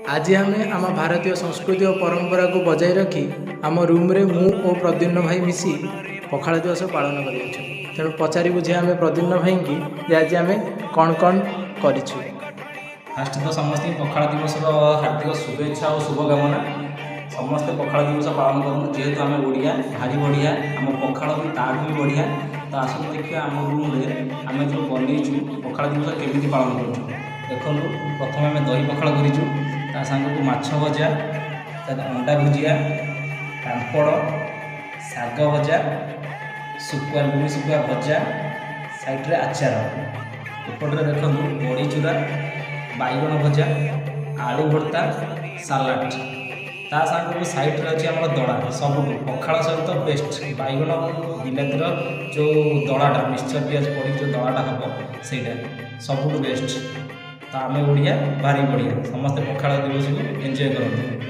आज आम आम भारतीय संस्कृति और परंपरा को बजाय रखी आम रूम रे मु और प्रद्युम्न भाई मिसी पखाड़ दिवस पालन कर तेणु पचारि बुझे आम प्रद्युम्न भाई की जे आज आम कौन कौन करिछु। फास्ट तो समस्त पखाड़ दिवस हार्दिक शुभेच्छा और शुभकामना। समस्ते पखाड़ दिवस पालन करूँ जेहेतु आम ओडिया भारी बढ़िया आम पखाड़ भी ताठू भी बढ़िया। तो आसतु देखिए आम रूम आम जो बनईचु पखाड़ दिवस केमी पालन करूँ। देखो प्रथम आम दही पखाड़ करूँ ता सांग को माछ भजा अंडा भुजिया पापड़ शाग भजा शुकुआ लुणी शुकुआ भजा साइड्रे आचार एपटे देखो बड़ी चूरा बैगण भजा आलू भर्ता सालाड ता सांग साइड्रे अच्छी आम दड़ा सब पखाड़ सहित बेस्ट बैगण बिलातीर जो दड़ाटा मिक्सचर पियाज पड़ी जो दड़ाटा हम सहीटा सबुठ बेस्ट। तो आम ओडिया भारी बढ़िया समस्ते पखाड़ दिवस को एंजॉय करते।